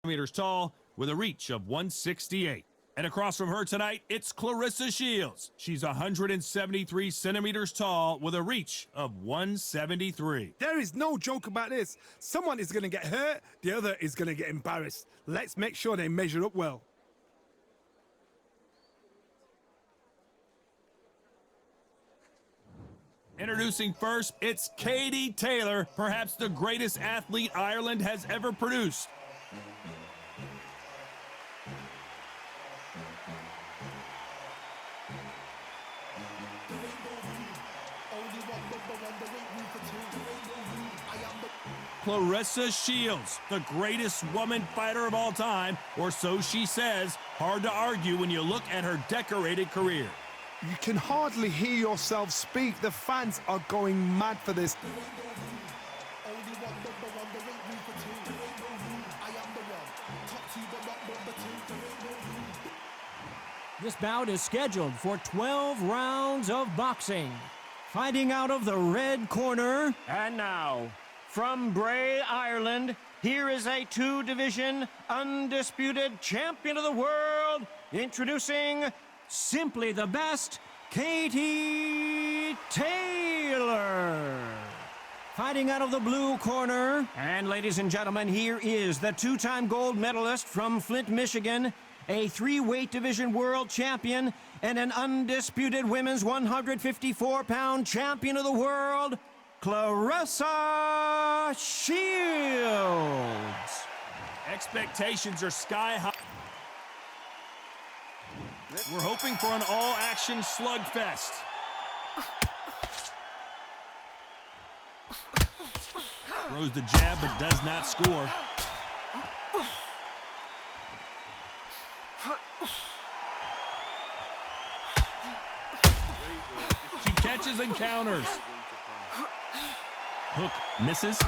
meters tall with a reach of 168. And across from her tonight, it's Clarissa Shields. She's 173 centimeters tall with a reach of 173. There is no joke about this. Someone is going to get hurt, the other is going to get embarrassed. Let's make sure they measure up well. Introducing first, it's Katie Taylor, perhaps the greatest athlete Ireland has ever produced. Clarissa Shields, the greatest woman fighter of all time, or so she says. Hard to argue when you look at her decorated career. You can hardly hear yourself speak. The fans are going mad for this. This bout is scheduled for 12 rounds of boxing. Fighting out of the red corner. And now, from Bray, Ireland, here is a two-division undisputed champion of the world, introducing Simply the best, Katie Taylor. Fighting out of the blue corner. And ladies and gentlemen, here is the two-time gold medalist from Flint, Michigan, a three-weight division world champion, and an undisputed women's 154-pound champion of the world, Clarissa Shields. Expectations are sky high. We're hoping for an all-action slugfest. Throws the jab but does not score. She catches and counters. Hook misses.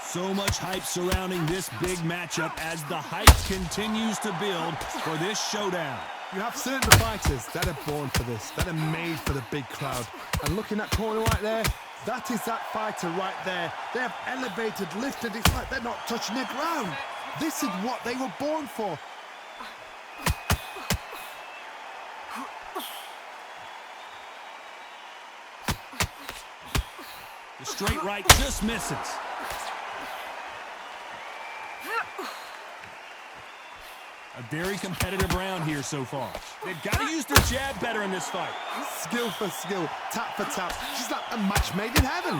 So much hype surrounding this big matchup as the hype continues to build for this showdown. You have certain fighters that are born for this, that are made for the big crowd. And looking at that corner right there, that is that fighter right there. They have elevated, lifted, it's like they're not touching the ground. This is what they were born for. The straight right just misses. A very competitive round here so far. They've got to use their jab better in this fight. Skill for skill, tap for tap. She's like a match made in heaven.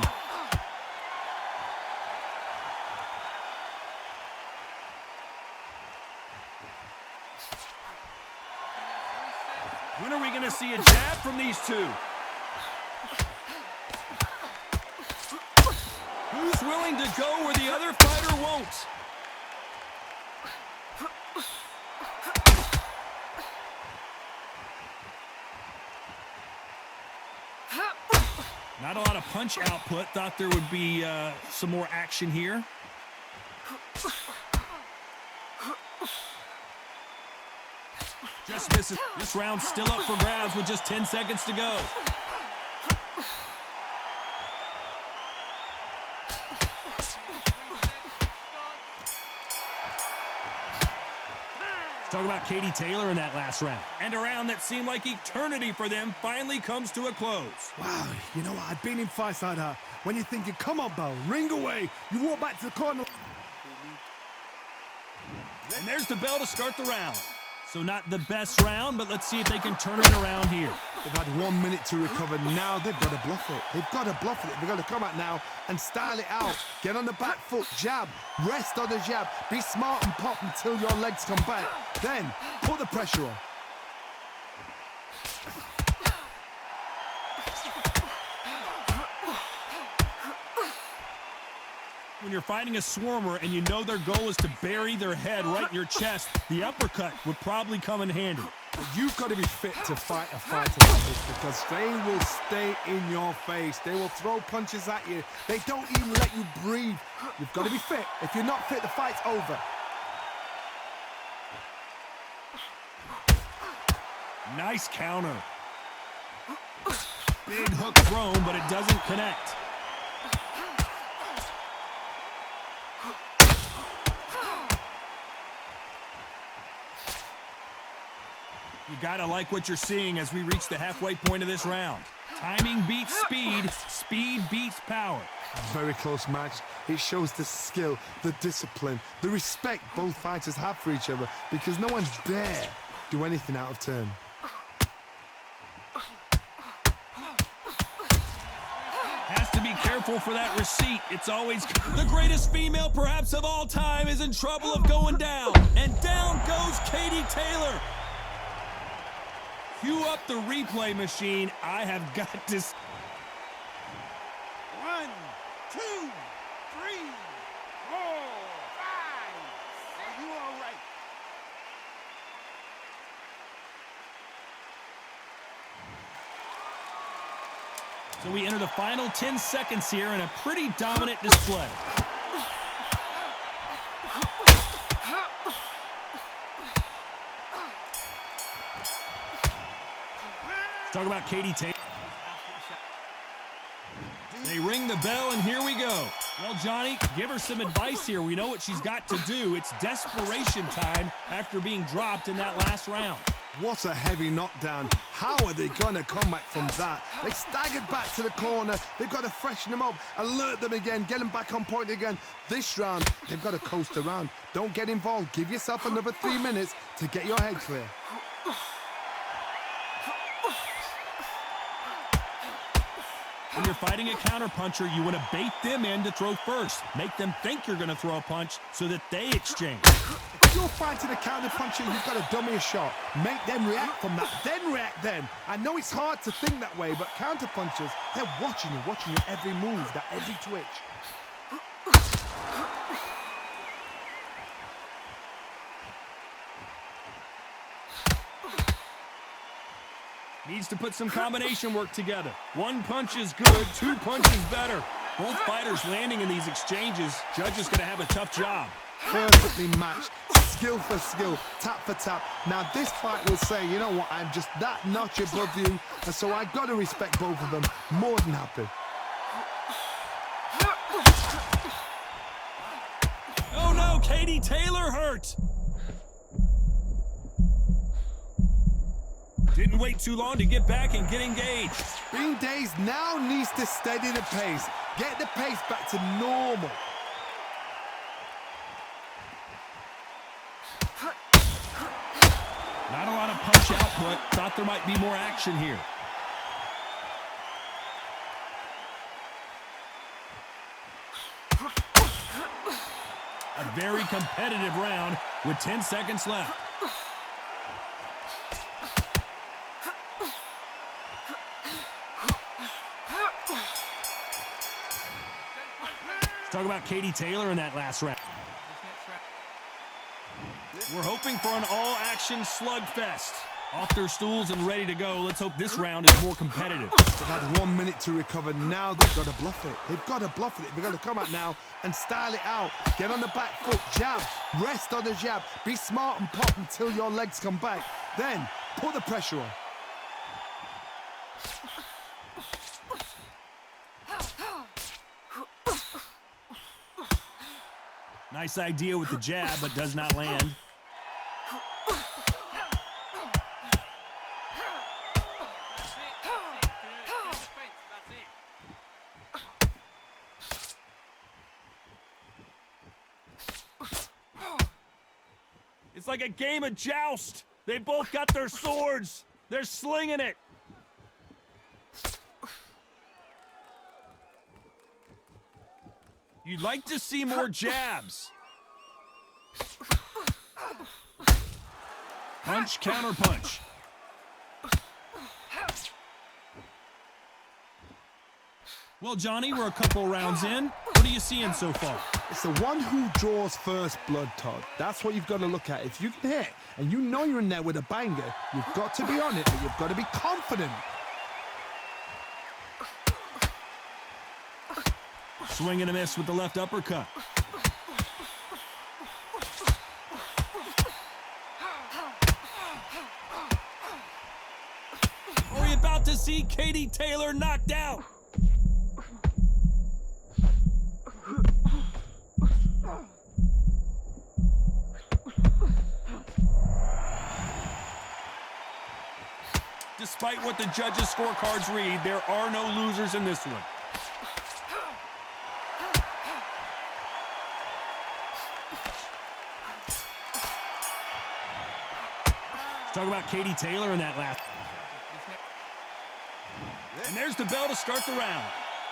When are we going to see a jab from these two? Who's willing to go where the other fighter won't? Not a lot of punch output. Thought there would be some more action here. Just misses. This round's still up for grabs with just 10 seconds to go. Talk about Katie Taylor in that last round. And a round that seemed like eternity for them finally comes to a close. Wow, you know what? I've been in fights like that. When you're thinking, come on, Bell, ring away. You walk back to the corner. And there's the bell to start the round. So not the best round, but let's see if they can turn it around here. They've had 1 minute to recover. Now they've got to bluff it. They've got to bluff it. They've got to come out now and style it out. Get on the back foot, jab, rest on the jab. Be smart and pop until your legs come back. Then put the pressure on. When you're fighting a swarmer and you know their goal is to bury their head right in your chest, the uppercut would probably come in handy. You've got to be fit to fight a fighter like this because they will stay in your face. They will throw punches at you. They don't even let you breathe. You've got to be fit. If you're not fit, the fight's over. Nice counter. Big hook thrown, but it doesn't connect. You gotta like what you're seeing as we reach the halfway point of this round. Timing beats speed, speed beats power. Very close match. It shows the skill, the discipline, the respect both fighters have for each other because no one dare do anything out of turn. Has to be careful for that receipt. It's always the greatest female perhaps of all time is in trouble of going down. And down goes Katie Taylor. Cue up the replay machine. I have got to... 1, 2, 3, 4, 5. Are you all right? So we enter the final 10 seconds here in a pretty dominant display. Talk about Katie Taylor. They ring the bell, and here we go. Well, Johnny, give her some advice here. We know what she's got to do. It's desperation time after being dropped in that last round. What a heavy knockdown. How are they going to come back from that? They staggered back to the corner. They've got to freshen them up, alert them again, get them back on point again. This round, they've got to coast around. Don't get involved. Give yourself another 3 minutes to get your head clear. When you're fighting a counterpuncher, you want to bait them in to throw first. Make them think you're going to throw a punch so that they exchange. If you're fighting a counterpuncher, you've got to dummy a shot. Make them react from that, then react then. I know it's hard to think that way, but counterpunchers, they're watching you every move, that every twitch. Needs to put some combination work together. 1 punch is good, 2 punches better. Both fighters landing in these exchanges. Judge is going to have a tough job. Perfectly matched, skill for skill, tap for tap. Now this fight will say, you know what, I'm just that notch above you, and so I've got to respect both of them. More than happy. Oh no, Katie Taylor hurt. Didn't wait too long to get back and get engaged. Being dazed now needs to steady the pace. Get the pace back to normal. Not a lot of punch output. Thought there might be more action here. A very competitive round with 10 seconds left. Let's talk about Katie Taylor in that last round. We're hoping for an all-action slugfest. Off their stools and ready to go. Let's hope this round is more competitive. They've had 1 minute to recover. Now they've got to bluff it. They've got to bluff it. They've got to come out now and style it out. Get on the back foot, jab, rest on the jab. Be smart and pop until your legs come back. Then put the pressure on. Nice idea with the jab, but does not land. It's like a game of joust. They both got their swords. They're slinging it. You'd like to see more jabs. Punch, counter punch. Well, Johnny, we're a couple rounds in. What are you seeing so far? It's the one who draws first blood, Todd. That's what you've got to look at. If you can hit and you know you're in there with a banger, you've got to be on it, but you've got to be confident. Swing and a miss with the left uppercut. Are we about to see Katie Taylor knocked out? Despite what the judges' scorecards read, there are no losers in this one. Talk about Katie Taylor in that last. And there's the bell to start the round.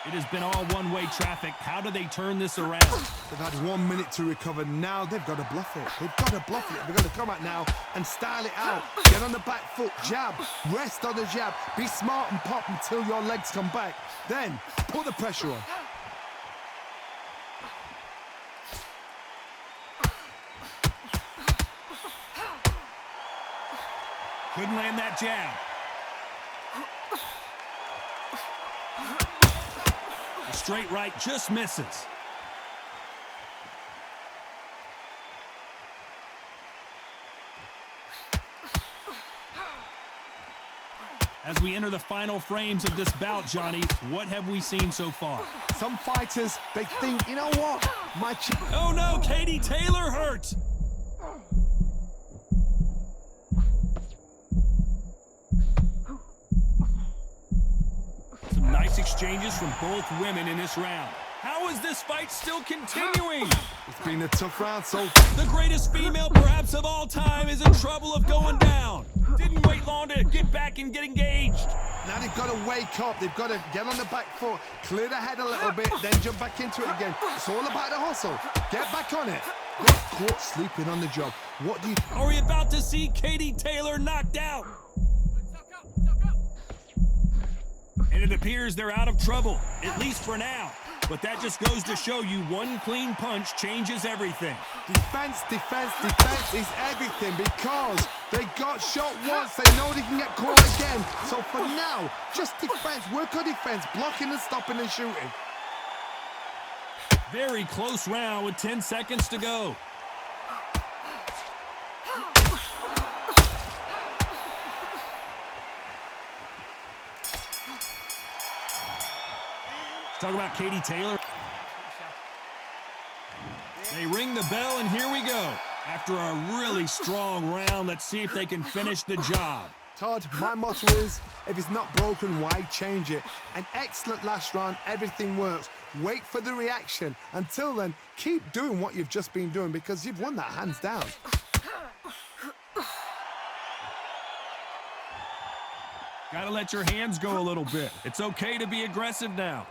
It has been all one-way traffic. How do they turn this around? They've had 1 minute to recover. Now they've got to bluff it. They've got to bluff it. They've got to come out now and style it out. Get on the back foot, jab, rest on the jab. Be smart and pop until your legs come back. Then put the pressure on. Couldn't land that jab. The straight right just misses. As we enter the final frames of this bout, Johnny, what have we seen so far? Some fighters, they think, you know what? Oh no, Katie Taylor hurt. Some nice exchanges from both women in this round. How is this fight still continuing? It's been a tough round, so... The greatest female perhaps of all time is in trouble of going down. Didn't wait long to get back and get engaged. Now they've got to wake up. They've got to get on the back foot, clear the head a little bit, then jump back into it again. It's all about the hustle. Get back on it. Get caught sleeping on the job. What do you... Are we about to see Katie Taylor knocked out? And it appears they're out of trouble, at least for now. But that just goes to show you one clean punch changes everything. Defense, defense, defense is everything because they got shot once. They know they can get caught again. So for now, just defense. Work on defense, blocking and stopping and shooting. Very close round with 10 seconds to go. Talk about Katie Taylor. They ring the bell, and here we go. After a really strong round, let's see if they can finish the job. Todd, my motto is, if it's not broken, why change it? An excellent last round, everything works. Wait for the reaction. Until then, keep doing what you've just been doing because you've won that hands down. Gotta let your hands go a little bit. It's okay to be aggressive now.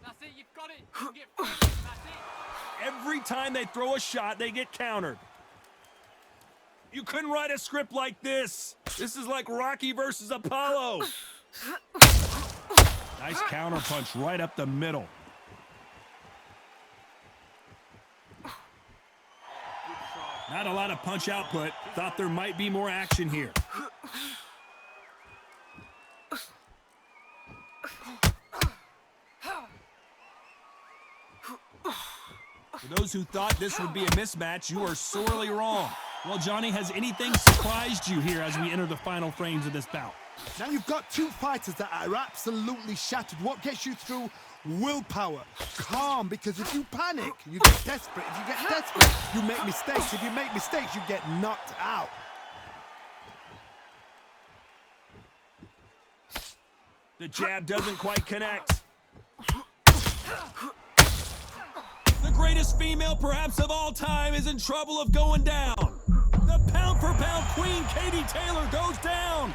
That's it, you've got it. You can get free. That's it. Every time they throw a shot, they get countered. You couldn't write a script like this. This is like Rocky versus Apollo. Nice counter punch right up the middle. Not a lot of punch output. Thought there might be more action here. For those who thought this would be a mismatch, you are sorely wrong. Well, Johnny, has anything surprised you here as we enter the final frames of this bout? Now you've got two fighters that are absolutely shattered. What gets you through? Willpower. Calm, because if you panic, you get desperate. If you get desperate, you make mistakes. If you make mistakes, you get knocked out. The jab doesn't quite connect. The greatest female perhaps of all time is in trouble of going down. The pound-for-pound queen, Katie Taylor, goes down.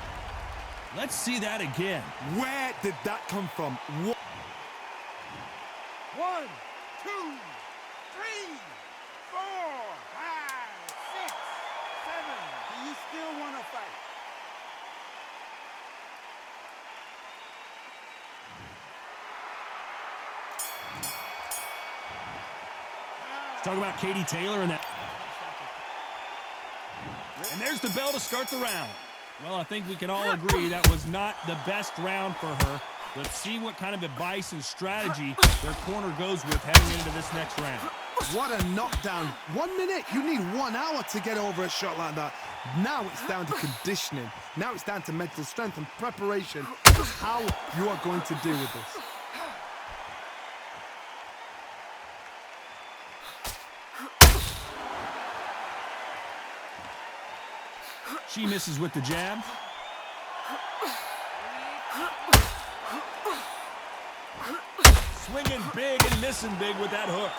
Let's see that again. Where did that come from? What? 1, 2, 3, 4, 5, 6, 7. Do you still want to fight? Talk about Katie Taylor and that. And there's the bell to start the round. Well, I think we can all agree that was not the best round for her. Let's see what kind of advice and strategy their corner goes with heading into this next round. What a knockdown. 1 minute. You need 1 hour to get over a shot like that. Now it's down to conditioning. Now it's down to mental strength and preparation. How you are going to deal with this. She misses with the jab. Swinging big and missing big with that hook.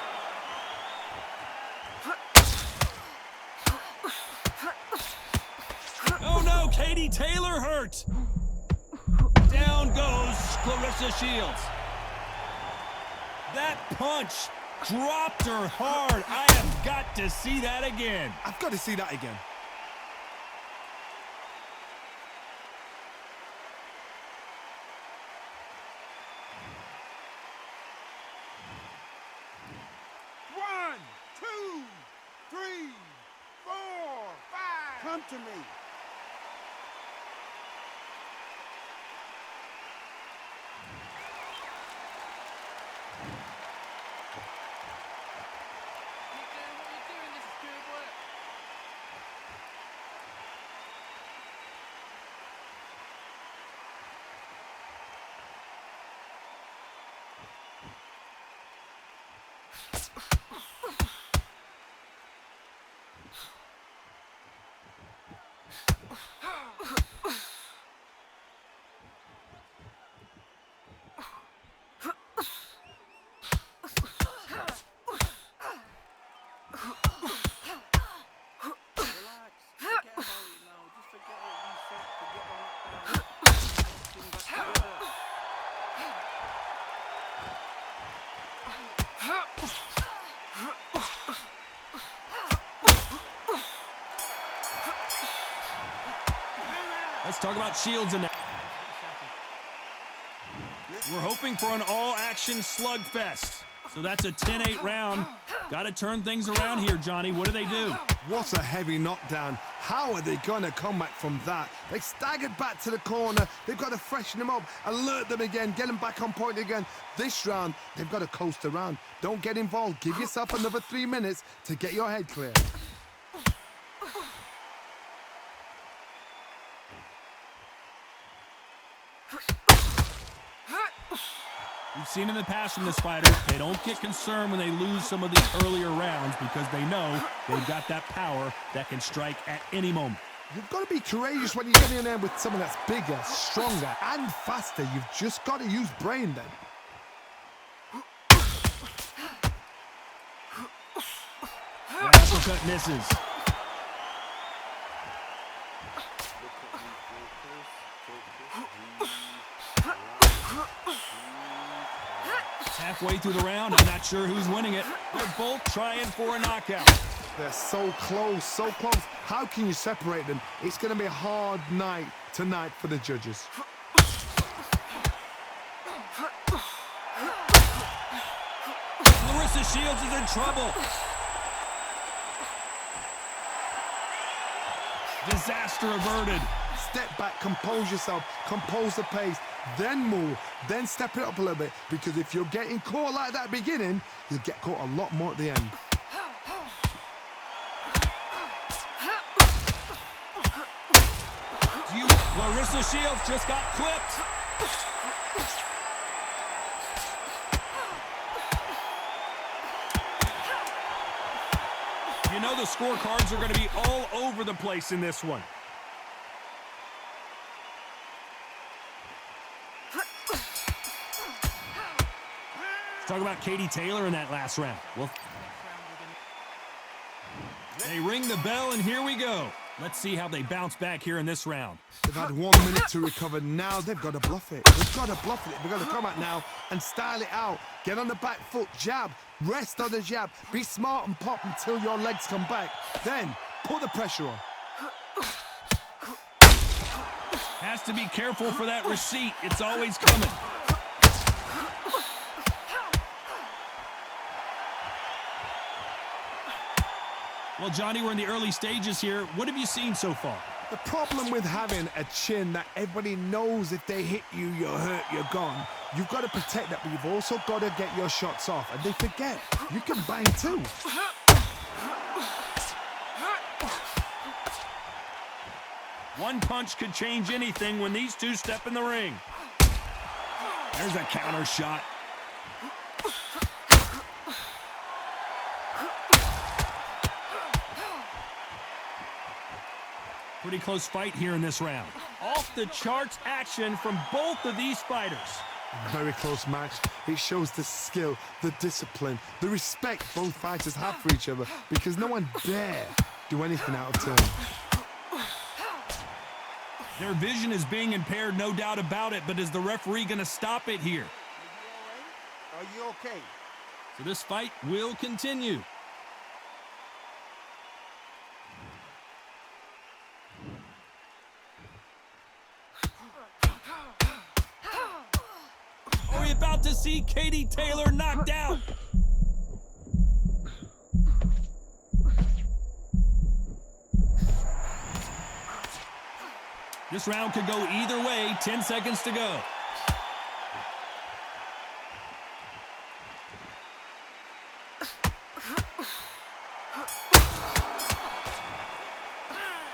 Oh no, Katie Taylor hurt. Down goes Clarissa Shields. That punch dropped her hard. I have got to see that again. I've got to see that again. One, two, three, four, five. Come to me. Keep doing what you're doing. This is good work. Relax. Forget about it now. Just forget what you said to get the knockdown. Everything back together. Let's talk about Shields in that. We're hoping for an all-action slugfest. So that's a 10-8 round. Got to turn things around here, Johnny. What do they do? What a heavy knockdown. How are they going to come back from that? They staggered back to the corner. They've got to freshen them up, alert them again, get them back on point again. This round, they've got to coast around. Don't get involved. Give yourself another 3 minutes to get your head clear. We've seen in the past from this fighter, they don't get concerned when they lose some of these earlier rounds because they know they've got that power that can strike at any moment. You've got to be courageous when you get in there with someone that's bigger, stronger, and faster. You've just got to use brain then. The uppercut misses. Halfway through the round, I'm not sure who's winning it. They're both trying for a knockout. They're so close, so close. How can you separate them? It's going to be a hard night tonight for the judges. Clarissa Shields is in trouble. Disaster averted. Step back, compose yourself, compose the pace, then move, then step it up a little bit. Because if you're getting caught like that at the beginning, you'll get caught a lot more at the end. Clarissa Shields just got clipped. You know the scorecards are going to be all over the place in this one. Let's talk about Katie Taylor in that last round. Well, they ring the bell, and here we go. Let's see how they bounce back here in this round. They've had 1 minute to recover. Now they've got to bluff it. They've got to bluff it. They've got to come out now and style it out. Get on the back foot, jab, rest on the jab. Be smart and pop until your legs come back. Then put the pressure on. Has to be careful for that receipt. It's always coming. Well, Johnny, we're in the early stages here. What have you seen so far? The problem with having a chin that everybody knows if they hit you, you're hurt, you're gone. You've got to protect that, but you've also got to get your shots off. And they forget, you can bang too. One punch could change anything when these two step in the ring. There's a counter shot. Pretty close fight here in this round. Off the charts action from both of these fighters. Very close match. It shows the skill, the discipline, the respect both fighters have for each other, because no one dare do anything out of turn. Their vision is being impaired, no doubt about it, but is the referee going to stop it here? Are you okay? So this fight will continue. Are we about to see Katie Taylor knocked out? This round could go either way. 10 seconds to go.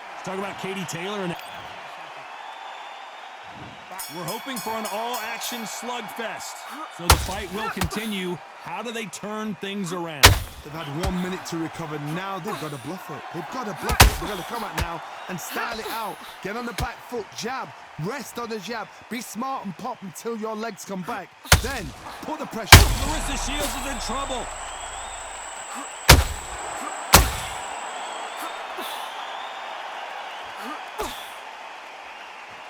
Let's talk about Katie Taylor. And we're hoping for an all-action slugfest. So the fight will continue. How do they turn things around? They've had 1 minute to recover. Now they've got to bluff it. They've got to bluff it. They've got to come out now and style it out. Get on the back foot, jab, rest on the jab. Be smart and pop until your legs come back. Then put the pressure. Clarissa Shields is in trouble.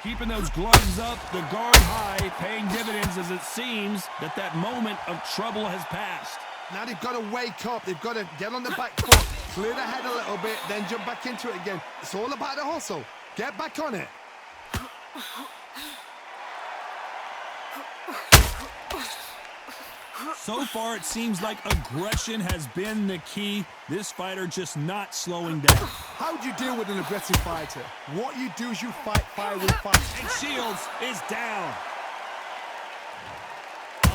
Keeping those gloves up, the guard high, paying dividends as it seems that that moment of trouble has passed. Now they've got to wake up. They've got to get on the back foot, clear the head a little bit, then jump back into it again. It's all about the hustle. Get back on it. So far, it seems like aggression has been the key. This fighter just not slowing down. How do you deal with an aggressive fighter? What you do is you fight fire with fire. And Shields is down.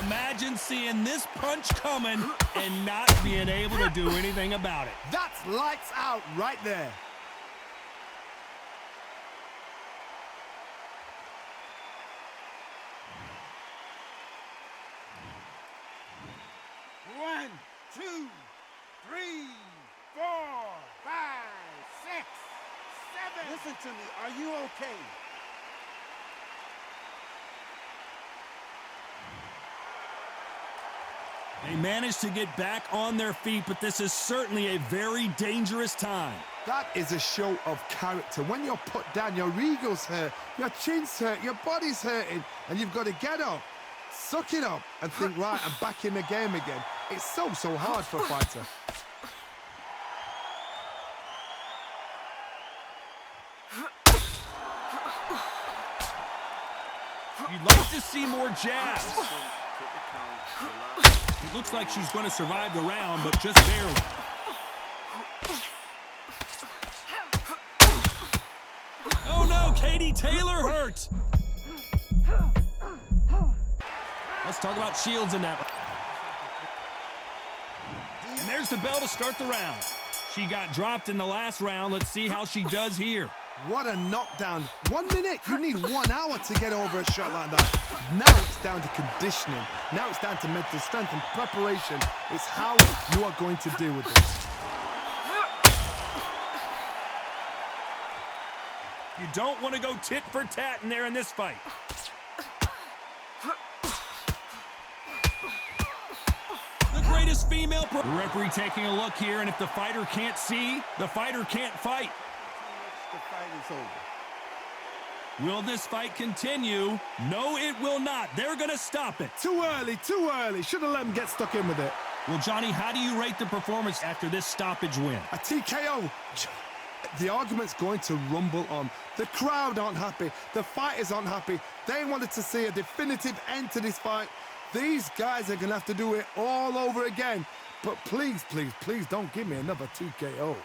Imagine seeing this punch coming and not being able to do anything about it. That's lights out right there. One, two, three, 4, 5, 6, 7. Listen to me. Are you okay? They managed to get back on their feet, but this is certainly a very dangerous time. That is a show of character. When you're put down, your ego's hurt, your chin's hurt, your body's hurting, and you've got to get up, suck it up, and think, right, I'm back in the game again. It's so hard for a fighter. You'd like to see more jabs. It looks like she's going to survive the round, but just barely. Oh no, Katie Taylor hurt. Let's talk about Shields in that. And there's the bell to start the round. She got dropped in the last round. Let's see how she does here. What a knockdown. 1 minute. You need 1 hour to get over a shot like that. Now it's down to conditioning. Now it's down to mental strength and preparation. It's how you are going to deal with this. You don't want to go tit for tat in there in this fight. The greatest female pro. The referee taking a look here, and if the fighter can't see, the fighter can't fight. The fight is over. Will this fight continue? No, it will not. They're going to stop it. Too early, too early. Should have let him get stuck in with it. Well, Johnny, how do you rate the performance after this stoppage win? A TKO. The argument's going to rumble on. The crowd aren't happy. The fighters aren't happy. They wanted to see a definitive end to this fight. These guys are going to have to do it all over again. But please, please, please don't give me another TKO.